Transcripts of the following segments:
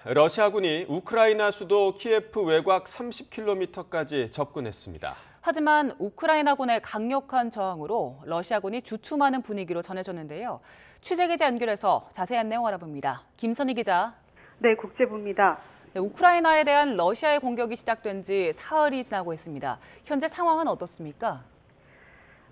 러시아군이 우크라이나 수도 키예프 외곽 30km까지 접근했습니다. 하지만 우크라이나군의 강력한 저항으로 러시아군이 주춤하는 분위기로 전해졌는데요. 취재기자 연결해서 자세한 내용 알아봅니다. 김선희 기자. 네, 국제부입니다. 우크라이나에 대한 러시아의 공격이 시작된 지 사흘이 지나고 있습니다. 현재 상황은 어떻습니까?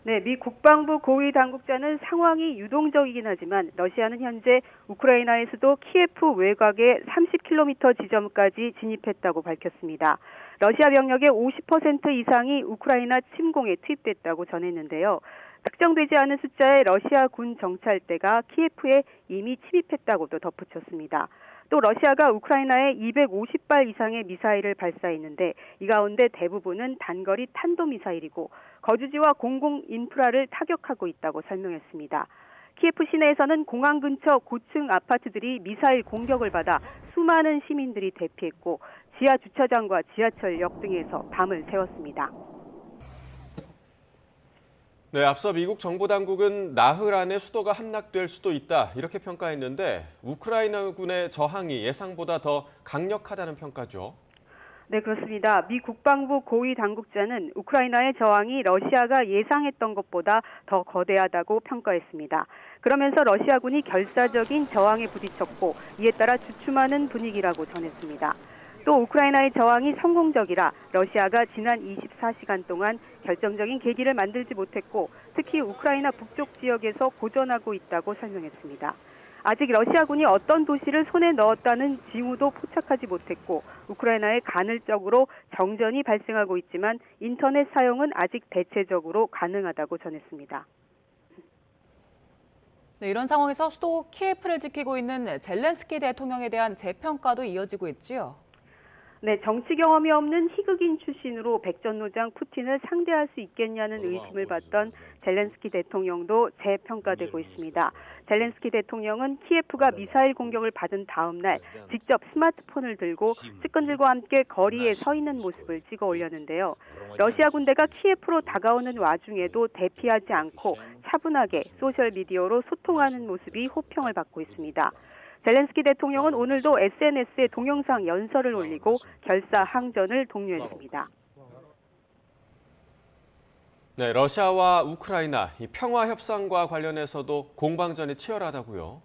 네, 미 국방부 고위 당국자는 상황이 유동적이긴 하지만 러시아는 현재 우크라이나의 수도 키예프 외곽의 30km 지점까지 진입했다고 밝혔습니다. 러시아 병력의 50% 이상이 우크라이나 침공에 투입됐다고 전했는데요. 특정되지 않은 숫자의 러시아 군 정찰대가 키예프에 이미 침입했다고도 덧붙였습니다. 또 러시아가 우크라이나에 250발 이상의 미사일을 발사했는데 이 가운데 대부분은 단거리 탄도미사일이고 거주지와 공공 인프라를 타격하고 있다고 설명했습니다. 키예프 시내에서는 공항 근처 고층 아파트들이 미사일 공격을 받아 수많은 시민들이 대피했고 지하 주차장과 지하철역 등에서 밤을 새웠습니다. 네, 앞서 미국 정보당국은 나흘 안에 수도가 함락될 수도 있다 이렇게 평가했는데 우크라이나군의 저항이 예상보다 더 강력하다는 평가죠. 네, 그렇습니다. 미 국방부 고위 당국자는 우크라이나의 저항이 러시아가 예상했던 것보다 더 거대하다고 평가했습니다. 그러면서 러시아군이 결사적인 저항에 부딪혔고 이에 따라 주춤하는 분위기라고 전했습니다. 또 우크라이나의 저항이 성공적이라 러시아가 지난 24시간 동안 결정적인 계기를 만들지 못했고 특히 우크라이나 북쪽 지역에서 고전하고 있다고 설명했습니다. 아직 러시아군이 어떤 도시를 손에 넣었다는 징후도 포착하지 못했고 우크라이나에 간헐적으로 정전이 발생하고 있지만 인터넷 사용은 아직 대체적으로 가능하다고 전했습니다. 네, 이런 상황에서 수도 키예프를 지키고 있는 젤렌스키 대통령에 대한 재평가도 이어지고 있지요. 네, 정치 경험이 없는 희극인 출신으로 백전노장 푸틴을 상대할 수 있겠냐는 의심을 받던 젤렌스키 대통령도 재평가되고 있습니다. 젤렌스키 대통령은 키예프가 미사일 공격을 받은 다음 날 직접 스마트폰을 들고 측근들과 함께 거리에 서 있는 모습을 찍어 올렸는데요. 러시아 군대가 키예프로 다가오는 와중에도 대피하지 않고 차분하게 소셜미디어로 소통하는 모습이 호평을 받고 있습니다. 젤렌스키 대통령은 오늘도 SNS에 동영상 연설을 올리고 결사 항전을 독려했습니다. 네, 러시아와 우크라이나 평화 협상과 관련해서도 공방전이 치열하다고요.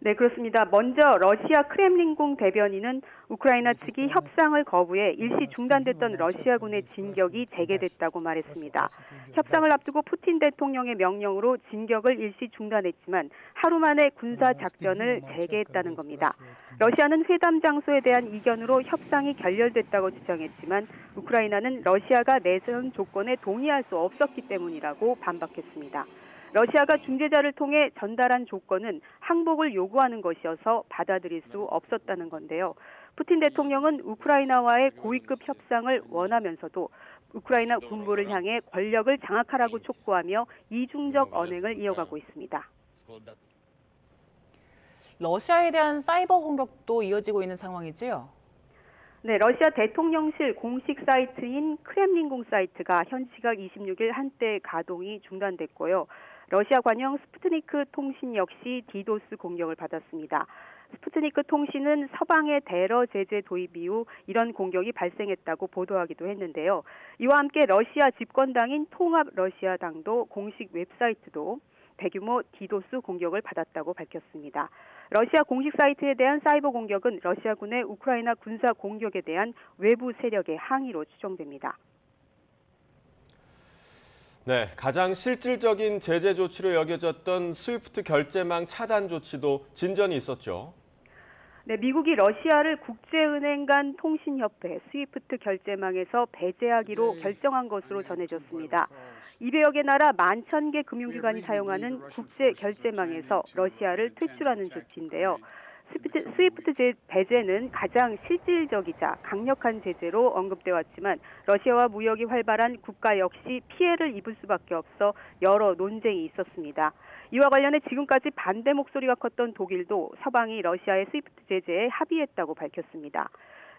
네, 그렇습니다. 먼저 러시아 크렘린궁 대변인은 우크라이나 측이 협상을 거부해 일시 중단됐던 러시아군의 진격이 재개됐다고 말했습니다. 협상을 앞두고 푸틴 대통령의 명령으로 진격을 일시 중단했지만 하루 만에 군사 작전을 재개했다는 겁니다. 러시아는 회담 장소에 대한 이견으로 협상이 결렬됐다고 주장했지만 우크라이나는 러시아가 내세운 조건에 동의할 수 없었기 때문이라고 반박했습니다. 러시아가 중재자를 통해 전달한 조건은 항복을 요구하는 것이어서 받아들일 수 없었다는 건데요. 푸틴 대통령은 우크라이나와의 고위급 협상을 원하면서도 우크라이나 군부를 향해 권력을 장악하라고 촉구하며 이중적 언행을 이어가고 있습니다. 러시아에 대한 사이버 공격도 이어지고 있는 상황이지요. 네, 러시아 대통령실 공식 사이트인 크렘린궁 사이트가 현 시각 26일 한때 가동이 중단됐고요. 러시아 관영 스푸트니크 통신 역시 디도스 공격을 받았습니다. 스푸트니크 통신은 서방의 대러 제재 도입 이후 이런 공격이 발생했다고 보도하기도 했는데요. 이와 함께 러시아 집권당인 통합 러시아당도 공식 웹사이트도 대규모 디도스 공격을 받았다고 밝혔습니다. 러시아 공식 사이트에 대한 사이버 공격은 러시아군의 우크라이나 군사 공격에 대한 외부 세력의 항의로 추정됩니다. 네, 가장 실질적인 제재 조치로 여겨졌던 스위프트 결제망 차단 조치도 진전이 있었죠. 네, 미국이 러시아를 국제은행 간 통신협회 스위프트 결제망에서 배제하기로 결정한 것으로 전해졌습니다. 200여 개 나라 11,000개 금융기관이 사용하는 국제 결제망에서 러시아를 퇴출하는 조치인데요. 스위프트 배제는 가장 실질적이자 강력한 제재로 언급돼 왔지만 러시아와 무역이 활발한 국가 역시 피해를 입을 수밖에 없어 여러 논쟁이 있었습니다. 이와 관련해 지금까지 반대 목소리가 컸던 독일도 서방이 러시아의 스위프트 제재에 합의했다고 밝혔습니다.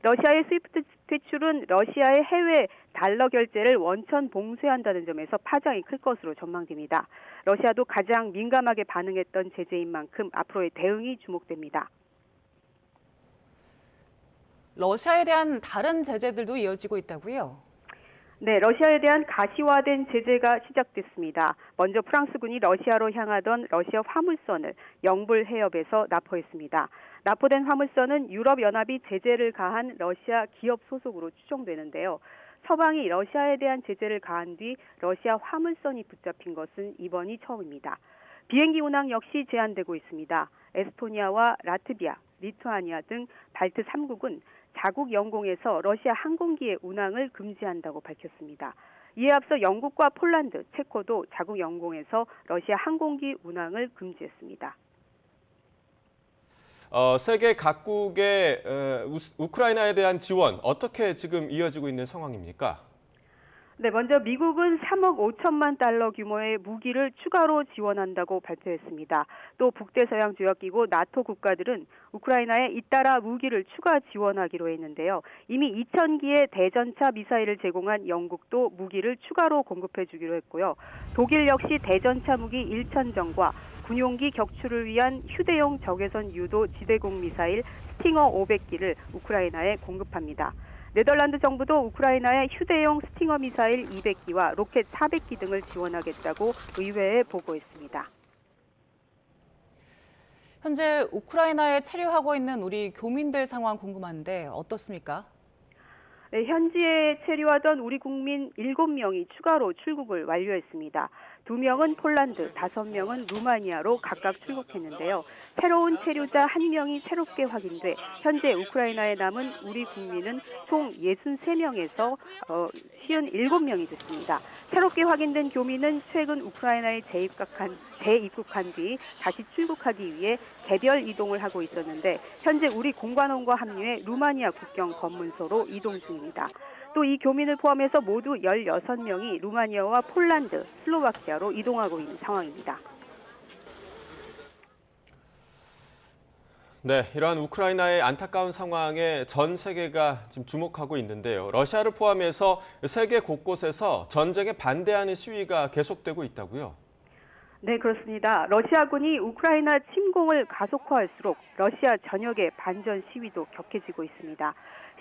러시아의 스위프트 퇴출은 러시아의 해외 달러 결제를 원천 봉쇄한다는 점에서 파장이 클 것으로 전망됩니다. 러시아도 가장 민감하게 반응했던 제재인 만큼 앞으로의 대응이 주목됩니다. 러시아에 대한 다른 제재들도 이어지고 있다고요? 네, 러시아에 대한 가시화된 제재가 시작됐습니다. 먼저 프랑스군이 러시아로 향하던 러시아 화물선을 영불 해협에서 납포했습니다. 납포된 화물선은 유럽연합이 제재를 가한 러시아 기업 소속으로 추정되는데요. 서방이 러시아에 대한 제재를 가한 뒤 러시아 화물선이 붙잡힌 것은 이번이 처음입니다. 비행기 운항 역시 제한되고 있습니다. 에스토니아와 라트비아, 리투아니아 등 발트 3국은 자국 영공에서 러시아 항공기의 운항을 금지한다고 밝혔습니다. 이에 앞서 영국과 폴란드, 체코도 자국 영공에서 러시아 항공기 운항을 금지했습니다. 세계 각국의 우크라이나에 대한 지원 어떻게 지금 이어지고 있는 상황입니까? 네, 먼저 미국은 3억 5천만 달러 규모의 무기를 추가로 지원한다고 발표했습니다. 또 북대서양조약기구 나토 국가들은 우크라이나에 잇따라 무기를 추가 지원하기로 했는데요. 이미 2,000기의 대전차 미사일을 제공한 영국도 무기를 추가로 공급해 주기로 했고요. 독일 역시 대전차 무기 1,000정과 군용기 격추를 위한 휴대용 적외선 유도 지대공 미사일 스팅어 500기를 우크라이나에 공급합니다. 네덜란드 정부도 우크라이나에 휴대용 스팅어 미사일 200기와 로켓 400기 등을 지원하겠다고 의회에 보고했습니다. 현재 우크라이나에 체류하고 있는 우리 교민들 상황 궁금한데 어떻습니까? 네, 현지에 체류하던 우리 국민 7명이 추가로 출국을 완료했습니다. 2명은 폴란드, 5명은 루마니아로 각각 출국했는데요. 새로운 체류자 1명이 새롭게 확인돼 현재 우크라이나에 남은 우리 국민은 총 63명에서 57명이 됐습니다. 새롭게 확인된 교민은 최근 우크라이나에 재입국한 뒤 다시 출국하기 위해 개별 이동을 하고 있었는데 현재 우리 공관원과 합류해 루마니아 국경 검문소로 이동 중입니다. 또 이 교민을 포함해서 모두 16명이 루마니아와 폴란드, 슬로바키아로 이동하고 있는 상황입니다. 네, 이러한 우크라이나의 안타까운 상황에 전 세계가 지금 주목하고 있는데요. 러시아를 포함해서 세계 곳곳에서 전쟁에 반대하는 시위가 계속되고 있다고요? 네, 그렇습니다. 러시아군이 우크라이나 침공을 가속화할수록 러시아 전역의 반전 시위도 격해지고 있습니다.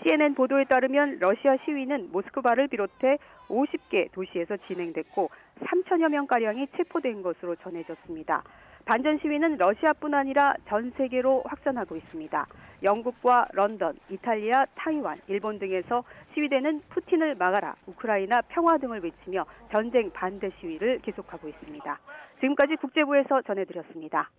CNN 보도에 따르면 러시아 시위는 모스크바를 비롯해 50개 도시에서 진행됐고 3천여 명가량이 체포된 것으로 전해졌습니다. 반전 시위는 러시아뿐 아니라 전 세계로 확산하고 있습니다. 영국과 런던, 이탈리아, 타이완, 일본 등에서 시위대는 푸틴을 막아라, 우크라이나 평화 등을 외치며 전쟁 반대 시위를 계속하고 있습니다. 지금까지 국제부에서 전해드렸습니다.